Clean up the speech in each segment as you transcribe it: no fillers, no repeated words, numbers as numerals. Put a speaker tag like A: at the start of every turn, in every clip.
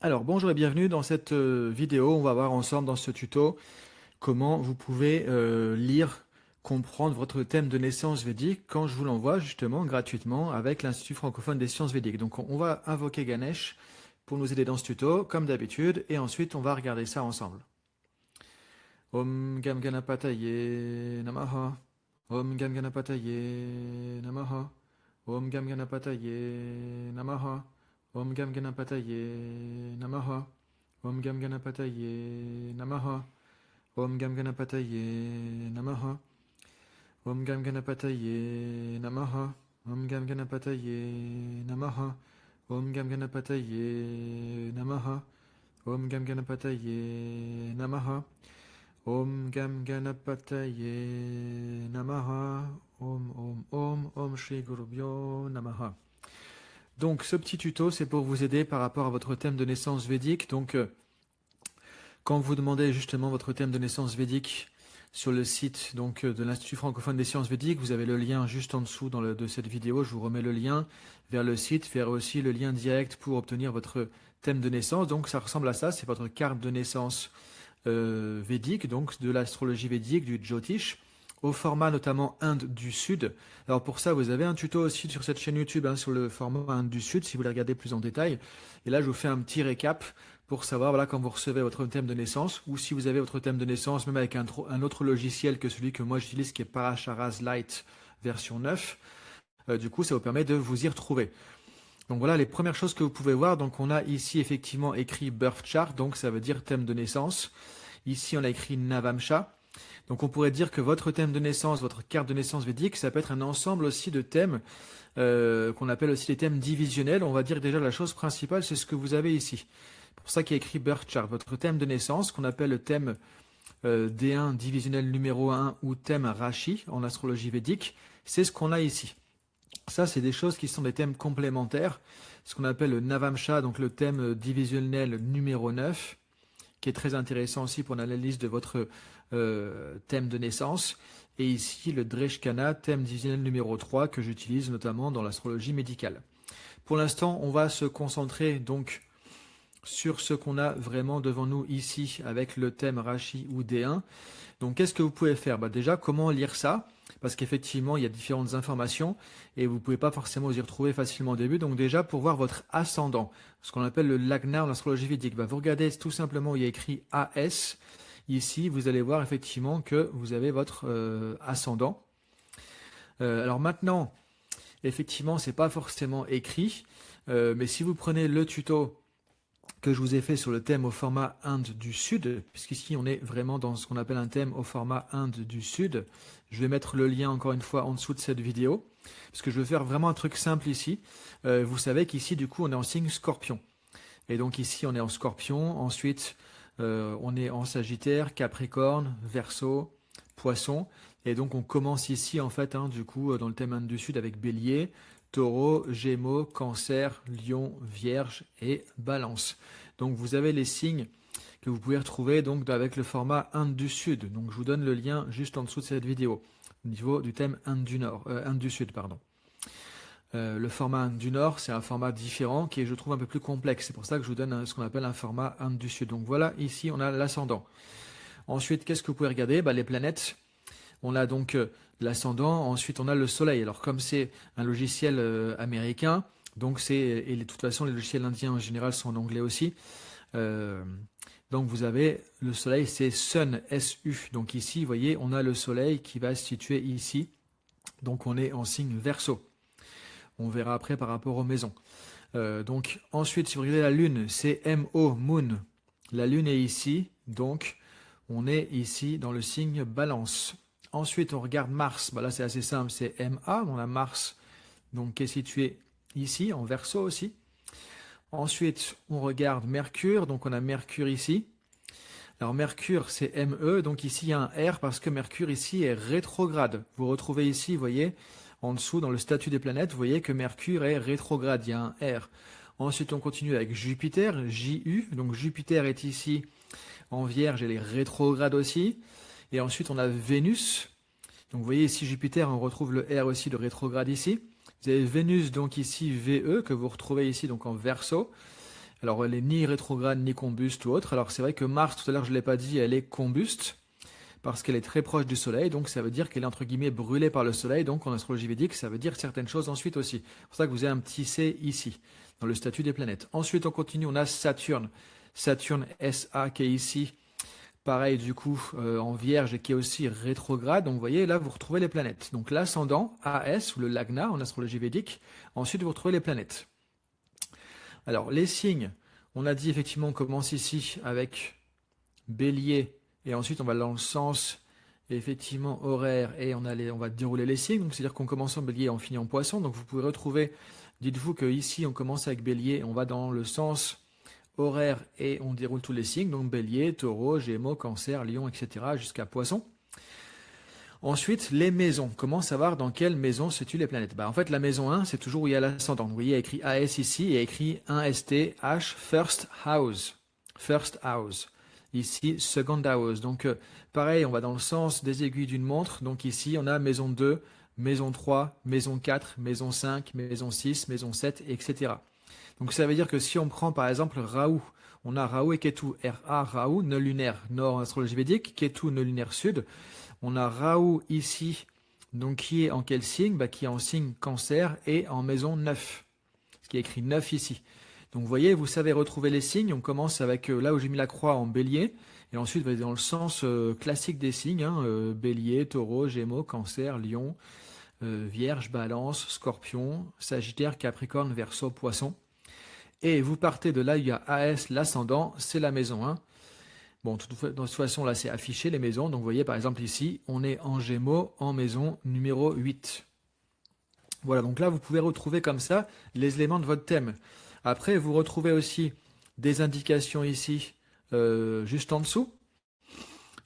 A: Alors bonjour et bienvenue dans cette vidéo. On va voir ensemble dans ce tuto comment vous pouvez lire, comprendre votre thème de naissance védique quand je vous l'envoie justement gratuitement avec l'Institut francophone des sciences védiques. Donc on va invoquer Ganesh pour nous aider dans ce tuto comme d'habitude et ensuite on va regarder ça ensemble. Om Gam Ganapataye Namaha. Om Gam Ganapataye Namaha. Om Gam Ganapataye Namaha. Om Gam Ganapataye Namaha. Om Gam Ganapataye Namaha. Om Gam Ganapataye Namaha. Om Gam Ganapataye Namaha. Om Gam Ganapataye Namaha. Om Gam Ganapataye Namaha. Om Gam Ganapataye Namaha. Om Gam Ganapataye Namaha. Om Shri Gurubhyo Namaha. Donc ce petit tuto, c'est pour vous aider par rapport à votre thème de naissance védique. Donc quand vous demandez justement votre thème de naissance védique sur le site de l'Institut francophone des sciences védiques, vous avez le lien juste en dessous de cette vidéo. Je vous remets le lien vers le site, vers aussi le lien direct pour obtenir votre thème de naissance. Donc ça ressemble à ça, c'est votre carte de naissance védique, donc de l'astrologie védique, du Jyotish, au format notamment Inde du Sud. Alors pour ça, vous avez un tuto aussi sur cette chaîne YouTube sur le format Inde du Sud, si vous voulez regarder plus en détail. Et là, je vous fais un petit récap pour savoir, voilà, quand vous recevez votre thème de naissance, ou si vous avez votre thème de naissance, même avec un autre logiciel que celui que moi j'utilise, qui est Paracharas Lite version 9, du coup, ça vous permet de vous y retrouver. Donc voilà les premières choses que vous pouvez voir. Donc on a ici effectivement écrit Birth Chart, donc ça veut dire thème de naissance. Ici on a écrit Navamsha. Donc on pourrait dire que votre thème de naissance, votre carte de naissance védique, ça peut être un ensemble aussi de thèmes qu'on appelle aussi les thèmes divisionnels. On va dire déjà la chose principale, c'est ce que vous avez ici. C'est pour ça qu'il y a écrit Birth Chart. Votre thème de naissance, qu'on appelle le thème D1 divisionnel numéro 1 ou thème Rashi en astrologie védique, c'est ce qu'on a ici. Ça, c'est des choses qui sont des thèmes complémentaires, ce qu'on appelle le Navamsha, donc le thème divisionnel numéro 9, qui est très intéressant aussi pour l'analyse de votre thème de naissance. Et ici, le Dreshkana, thème divisionnel numéro 3, que j'utilise notamment dans l'astrologie médicale. Pour l'instant, on va se concentrer donc sur ce qu'on a vraiment devant nous ici avec le thème Rashi ou D1. Donc, qu'est-ce que vous pouvez faire? Déjà, comment lire ça? Parce qu'effectivement, il y a différentes informations et vous ne pouvez pas forcément vous y retrouver facilement au début. Donc déjà, pour voir votre ascendant, ce qu'on appelle le Lagna en astrologie védique, vous regardez tout simplement où il y a écrit AS. Ici, vous allez voir effectivement que vous avez votre ascendant. Alors maintenant, effectivement, ce n'est pas forcément écrit, mais si vous prenez le tuto que je vous ai fait sur le thème au format Inde du Sud, puisqu'ici on est vraiment dans ce qu'on appelle un thème au format Inde du Sud. Je vais mettre le lien encore une fois en dessous de cette vidéo, parce que je veux faire vraiment un truc simple ici. Vous savez qu'ici du coup on est en signe Scorpion. Et donc ici on est en Scorpion, ensuite on est en Sagittaire, Capricorne, Verseau, Poisson. Et donc on commence ici en fait du coup dans le thème Inde du Sud avec Bélier, Taureau, Gémeaux, Cancer, Lion, Vierge et Balance. Donc vous avez les signes que vous pouvez retrouver donc avec le format Inde du Sud. Donc je vous donne le lien juste en dessous de cette vidéo au niveau du thème Inde du Sud, pardon. Le format Inde du Nord, c'est un format différent qui est, je trouve, un peu plus complexe. C'est pour ça que je vous donne ce qu'on appelle un format Inde du Sud. Donc voilà, ici on a l'ascendant. Ensuite, qu'est-ce que vous pouvez regarder? Les planètes. On a donc l'ascendant, ensuite on a le soleil. Alors comme c'est un logiciel américain, donc et de toute façon les logiciels indiens en général sont en anglais aussi. Donc vous avez le soleil, c'est Sun, S-U. Donc ici, vous voyez, on a le soleil qui va se situer ici. Donc on est en signe Verseau. On verra après par rapport aux maisons. Donc ensuite, si vous regardez la lune, c'est M-O, Moon. La lune est ici, donc on est ici dans le signe Balance. Ensuite, on regarde Mars. Là, c'est assez simple, c'est MA. On a Mars, donc, qui est situé ici, en Verseau aussi. Ensuite, on regarde Mercure. Donc, on a Mercure ici. Alors, Mercure, c'est ME. Donc, ici, il y a un R parce que Mercure, ici, est rétrograde. Vous retrouvez ici, vous voyez, en dessous, dans le statut des planètes, vous voyez que Mercure est rétrograde. Il y a un R. Ensuite, on continue avec Jupiter, JU. Donc, Jupiter est ici en Vierge. Elle est rétrograde aussi. Et ensuite, on a Vénus. Donc, vous voyez ici Jupiter, on retrouve le R aussi de rétrograde ici. Vous avez Vénus, donc ici VE, que vous retrouvez ici donc en Verseau. Alors elle est ni rétrograde ni combuste ou autre. Alors c'est vrai que Mars, tout à l'heure je ne l'ai pas dit, elle est combuste parce qu'elle est très proche du Soleil, donc ça veut dire qu'elle est entre guillemets brûlée par le Soleil, donc en astrologie védique ça veut dire certaines choses ensuite aussi. C'est pour ça que vous avez un petit C ici, dans le statut des planètes. Ensuite on continue, on a Saturne, Saturne SA qui est ici, pareil du coup en Vierge et qui est aussi rétrograde, donc vous voyez là vous retrouvez les planètes. Donc l'ascendant AS ou le Lagna en astrologie védique, ensuite vous retrouvez les planètes. Alors les signes, on a dit effectivement on commence ici avec Bélier, et ensuite on va dans le sens effectivement horaire et on va dérouler les signes. Donc c'est-à-dire qu'on commence en Bélier et on finit en Poisson. Donc vous pouvez retrouver, dites-vous que ici on commence avec Bélier, on va dans le sens horaire et on déroule tous les signes. Donc Bélier, Taureau, Gémeaux, Cancer, Lion, etc. jusqu'à Poisson. Ensuite, les maisons. Comment savoir dans quelle maison se situent les planètes? En fait, la maison 1, c'est toujours où il y a l'ascendant. Vous voyez, il y a écrit AS ici et il y a écrit 1ST, First House. First House. Ici, Second House. Donc, pareil, on va dans le sens des aiguilles d'une montre. Donc ici, on a maison 2, maison 3, maison 4, maison 5, maison 6, maison 7, etc. Donc ça veut dire que si on prend par exemple Rahu, on a Rahu et Ketu. RA, Rahu, nœud lunaire nord en astrologie védique, Ketu, nœud lunaire sud. On a Rahu ici, donc qui est en quel signe? Qui est en signe Cancer et en maison 9. Ce qui est écrit 9 ici. Donc vous voyez, vous savez retrouver les signes. On commence avec là où j'ai mis la croix en Bélier. Et ensuite, vous allez dans le sens classique des signes. Bélier, Taureau, Gémeaux, Cancer, Lion, Vierge, Balance, Scorpion, Sagittaire, Capricorne, Verseau, Poisson. Et vous partez de là, il y a AS, l'ascendant, c'est la maison 1. Bon, de toute façon, là, c'est affiché les maisons. Donc, vous voyez, par exemple, ici, on est en Gémeaux, en maison numéro 8. Voilà, donc là, vous pouvez retrouver comme ça les éléments de votre thème. Après, vous retrouvez aussi des indications ici, juste en dessous.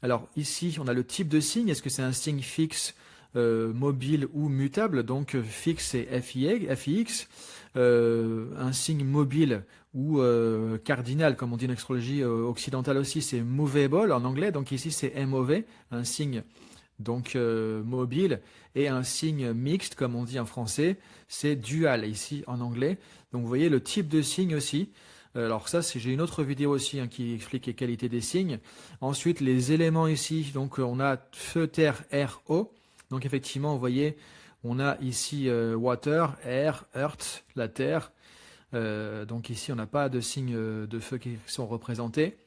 A: Alors, ici, on a le type de signe. Est-ce que c'est un signe fixe, mobile ou mutable? Donc, fixe, c'est FIX. Un signe mobile ou cardinal, comme on dit en astrologie occidentale aussi, c'est movable en anglais. Donc ici, c'est MOV, un signe donc mobile, et un signe mixte, comme on dit en français, c'est dual ici en anglais. Donc vous voyez le type de signe aussi. Alors ça, j'ai une autre vidéo aussi qui explique les qualités des signes. Ensuite, les éléments ici, donc on a feu, terre, air, eau. Donc effectivement, vous voyez, on a ici water, air, earth, la terre. Donc ici, on n'a pas de signes de feu qui sont représentés.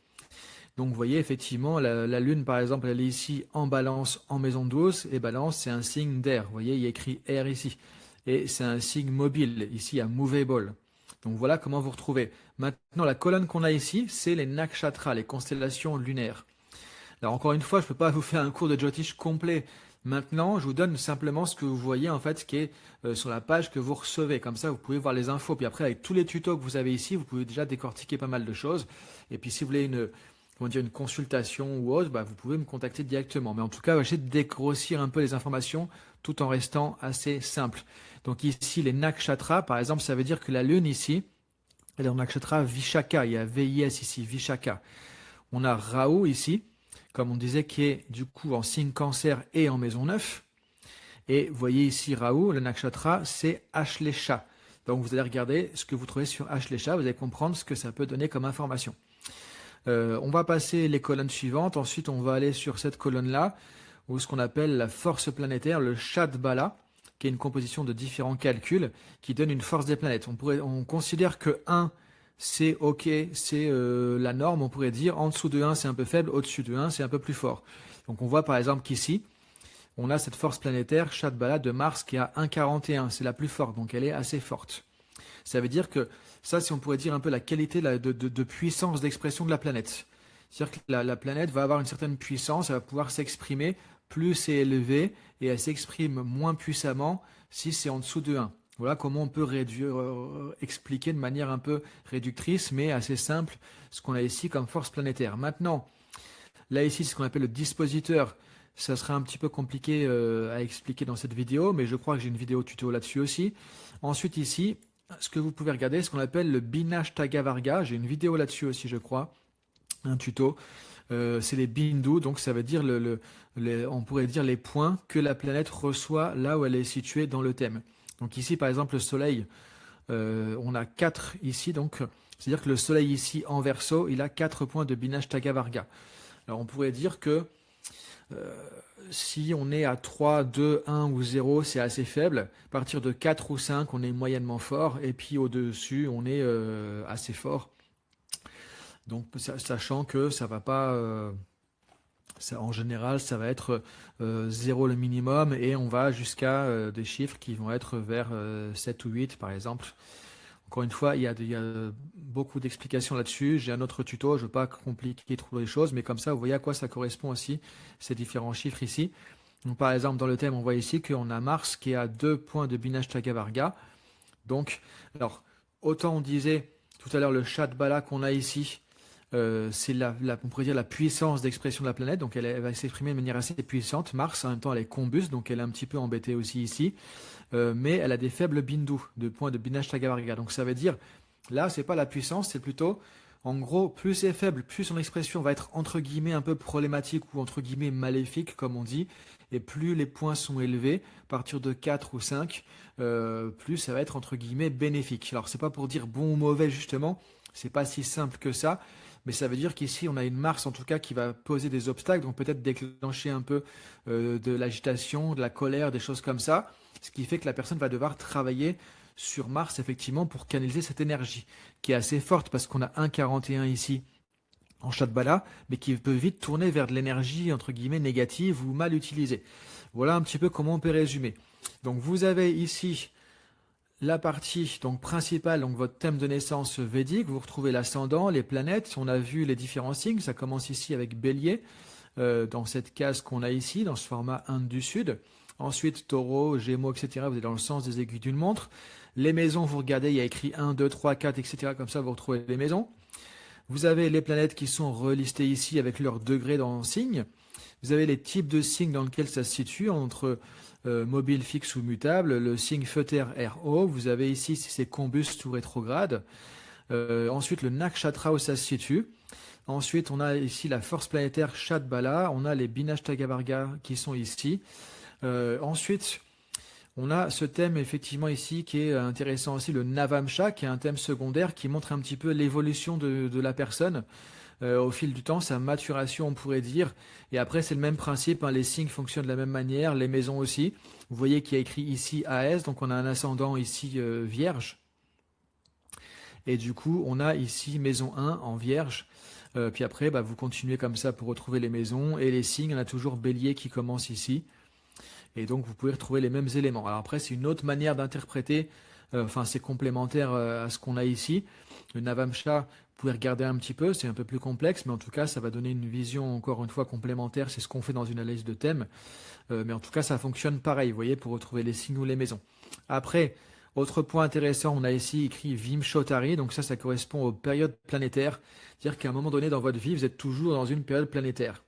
A: Donc vous voyez, effectivement, la Lune, par exemple, elle est ici en Balance, en maison 12. Et Balance, c'est un signe d'air. Vous voyez, il y a écrit air ici. Et c'est un signe mobile. Ici, il y a movable. Donc voilà comment vous retrouvez. Maintenant, la colonne qu'on a ici, c'est les nakshatras, les constellations lunaires. Alors encore une fois, je ne peux pas vous faire un cours de Jyotish complet. Maintenant, je vous donne simplement ce que vous voyez en fait, qui est sur la page que vous recevez. Comme ça, vous pouvez voir les infos. Puis après, avec tous les tutos que vous avez ici, vous pouvez déjà décortiquer pas mal de choses. Et puis si vous voulez une consultation ou autre, vous pouvez me contacter directement. Mais en tout cas, j'essaie de dégrossir un peu les informations tout en restant assez simple. Donc ici, les nakshatras, par exemple, ça veut dire que la Lune ici, elle est en nakshatra Vishaka. Il y a VIS ici, Vishaka. On a Rahu ici, comme on disait, qui est du coup en signe Cancer et en maison 9. Et vous voyez ici Rahu, le nakshatra, c'est Ashlesha. Donc vous allez regarder ce que vous trouvez sur Ashlesha, vous allez comprendre ce que ça peut donner comme information. On va passer les colonnes suivantes, ensuite on va aller sur cette colonne-là, où ce qu'on appelle la force planétaire, le Shadbala, qui est une composition de différents calculs qui donne une force des planètes. On considère que 1, c'est OK, c'est la norme, on pourrait dire. En dessous de 1, c'est un peu faible, au-dessus de 1, c'est un peu plus fort. Donc on voit par exemple qu'ici, on a cette force planétaire, Shadbala de Mars, qui est à 1,41. C'est la plus forte, donc elle est assez forte. Ça veut dire que ça, si on pourrait dire un peu la qualité de puissance d'expression de la planète. C'est-à-dire que la planète va avoir une certaine puissance, elle va pouvoir s'exprimer, plus c'est élevé, et elle s'exprime moins puissamment si c'est en dessous de 1. Voilà comment on peut expliquer de manière un peu réductrice, mais assez simple, ce qu'on a ici comme force planétaire. Maintenant, là ici, c'est ce qu'on appelle le dispositeur. Ça sera un petit peu compliqué à expliquer dans cette vidéo, mais je crois que j'ai une vidéo tuto là-dessus aussi. Ensuite ici, ce que vous pouvez regarder, ce qu'on appelle le Binashtaga Varga. J'ai une vidéo là-dessus aussi, je crois, un tuto. C'est les Bindu, donc ça veut dire, on pourrait dire les points que la planète reçoit là où elle est située dans le thème. Donc ici, par exemple, le Soleil, on a 4 ici, donc C'est-à-dire que le soleil ici en Verseau, il a 4 points de Binashtaka Varga. Alors on pourrait dire que si on est à 3, 2, 1 ou 0, c'est assez faible. À partir de 4 ou 5, on est moyennement fort. Et puis au-dessus, on est assez fort. Donc sachant que ça va pas... en général, ça va être 0 le minimum et on va jusqu'à des chiffres qui vont être vers 7 ou 8 par exemple. Encore une fois, il y a beaucoup d'explications là-dessus. J'ai un autre tuto, je ne veux pas compliquer trop les choses, mais comme ça, vous voyez à quoi ça correspond aussi, ces différents chiffres ici. Donc, par exemple, dans le thème, on voit ici qu'on a Mars qui est à 2 points de Binashtaka Varga. Donc, alors, autant on disait tout à l'heure le Shadbala qu'on a ici, c'est on pourrait dire la puissance d'expression de la planète, donc elle va s'exprimer de manière assez puissante. Mars, en même temps, elle est combuste, donc elle est un petit peu embêtée aussi ici. Mais elle a des faibles bindus, de points de Binashtaka Varga. Donc ça veut dire, là, c'est pas la puissance, c'est plutôt, en gros, plus c'est faible, plus son expression va être entre guillemets un peu problématique ou entre guillemets maléfique, comme on dit, et plus les points sont élevés, à partir de 4 ou 5, plus ça va être entre guillemets bénéfique. Alors c'est pas pour dire bon ou mauvais justement, c'est pas si simple que ça, mais ça veut dire qu'ici on a une Mars en tout cas qui va poser des obstacles, donc peut-être déclencher un peu de l'agitation, de la colère, des choses comme ça. Ce qui fait que la personne va devoir travailler sur Mars, effectivement, pour canaliser cette énergie, qui est assez forte, parce qu'on a 1,41 ici en Shadbala, mais qui peut vite tourner vers de l'énergie, entre guillemets, négative ou mal utilisée. Voilà un petit peu comment on peut résumer. Donc vous avez ici la partie donc, principale, donc votre thème de naissance védique, vous retrouvez l'ascendant, les planètes, on a vu les différents signes, ça commence ici avec Bélier, dans cette case qu'on a ici, dans ce format Inde du Sud. Ensuite, Taureau, Gémeaux, etc. Vous êtes dans le sens des aiguilles d'une montre. Les maisons, vous regardez, il y a écrit 1, 2, 3, 4, etc. Comme ça, vous retrouvez les maisons. Vous avez les planètes qui sont relistées ici avec leur degré dans le signe. Vous avez les types de signes dans lesquels ça se situe, entre mobile, fixe ou mutable. Le signe feu terre RO. Vous avez ici si c'est combuste ou rétrograde. Ensuite, le nakshatra où ça se situe. Ensuite, on a ici la force planétaire Shadbala. On a les Binashtaka Varga qui sont ici. Ensuite, on a ce thème effectivement ici qui est intéressant aussi, le Navamsha, qui est un thème secondaire qui montre un petit peu l'évolution de la personne au fil du temps, sa maturation on pourrait dire. Et après c'est le même principe, hein, les signes fonctionnent de la même manière, les maisons aussi. Vous voyez qu'il y a écrit ici AS, donc on a un ascendant ici Vierge. Et du coup on a ici maison 1 en Vierge. Puis après vous continuez comme ça pour retrouver les maisons et les signes. On a toujours Bélier qui commence ici. Et donc, vous pouvez retrouver les mêmes éléments. Alors après, c'est une autre manière d'interpréter. Enfin, c'est complémentaire à ce qu'on a ici. Le Navamsha, vous pouvez regarder un petit peu. C'est un peu plus complexe, mais en tout cas, ça va donner une vision, encore une fois, complémentaire. C'est ce qu'on fait dans une analyse de thème. Mais en tout cas, ça fonctionne pareil, vous voyez, pour retrouver les signes ou les maisons. Après, autre point intéressant, on a ici écrit Vimshotari. Donc ça correspond aux périodes planétaires. C'est-à-dire qu'à un moment donné dans votre vie, vous êtes toujours dans une période planétaire.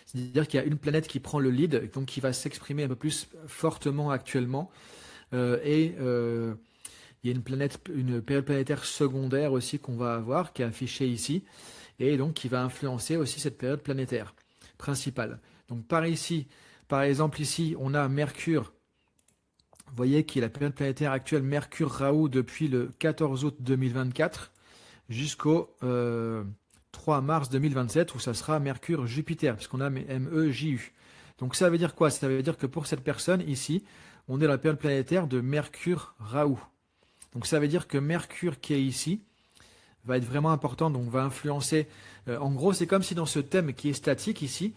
A: C'est-à-dire qu'il y a une planète qui prend le lead, donc qui va s'exprimer un peu plus fortement actuellement. Il y a une période planétaire secondaire aussi qu'on va avoir, qui est affichée ici, et donc qui va influencer aussi cette période planétaire principale. Donc par exemple ici, on a Mercure. Vous voyez qu'il y a la période planétaire actuelle Mercure-Raoult depuis le 14 août 2024 jusqu'au 3 mars 2027 où ça sera Mercure-Jupiter, puisqu'on a MEJU. Donc ça veut dire quoi? Ça veut dire que pour cette personne ici, on est dans la période planétaire de Mercure-Raoult. Donc ça veut dire que Mercure qui est ici va être vraiment important, donc va influencer. En gros, c'est comme si dans ce thème qui est statique ici,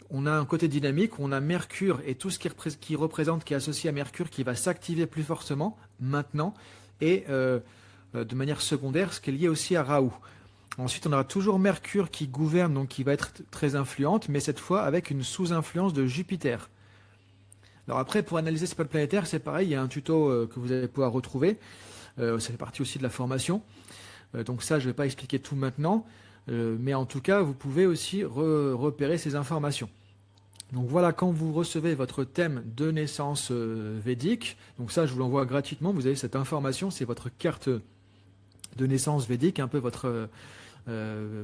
A: on a un côté dynamique, on a Mercure et tout ce qui représente, qui est associé à Mercure, qui va s'activer plus fortement maintenant, et de manière secondaire, ce qui est lié aussi à Raoult. Ensuite, on aura toujours Mercure qui gouverne, donc qui va être très influente, mais cette fois avec une sous-influence de Jupiter. Alors après, pour analyser ces pôles planétaires, c'est pareil, il y a un tuto que vous allez pouvoir retrouver. Ça fait partie aussi de la formation. Donc ça, je ne vais pas expliquer tout maintenant, mais en tout cas, vous pouvez aussi repérer ces informations. Donc voilà, quand vous recevez votre thème de naissance védique, donc ça, je vous l'envoie gratuitement, vous avez cette information, c'est votre carte de naissance védique, un peu votre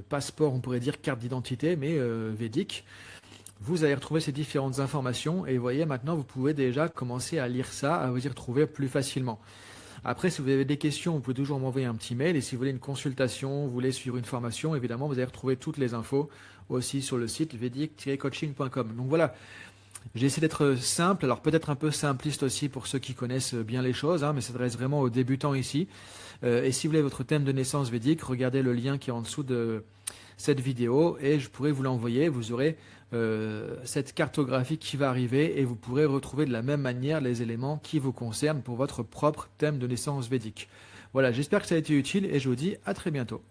A: passeport, on pourrait dire carte d'identité, mais védique. Vous allez retrouver ces différentes informations et vous voyez maintenant vous pouvez déjà commencer à lire ça, à vous y retrouver plus facilement. Après, si vous avez des questions, vous pouvez toujours m'envoyer un petit mail. Et si vous voulez une consultation, vous voulez suivre une formation, évidemment, vous allez retrouver toutes les infos aussi sur le site vedic-coaching.com. Donc voilà, j'ai essayé d'être simple, alors peut-être un peu simpliste aussi pour ceux qui connaissent bien les choses, hein, mais ça s'adresse vraiment aux débutants ici. Et si vous voulez votre thème de naissance védique, regardez le lien qui est en dessous de cette vidéo et je pourrai vous l'envoyer. Vous aurez cette cartographie qui va arriver et vous pourrez retrouver de la même manière les éléments qui vous concernent pour votre propre thème de naissance védique. Voilà, j'espère que ça a été utile et je vous dis à très bientôt.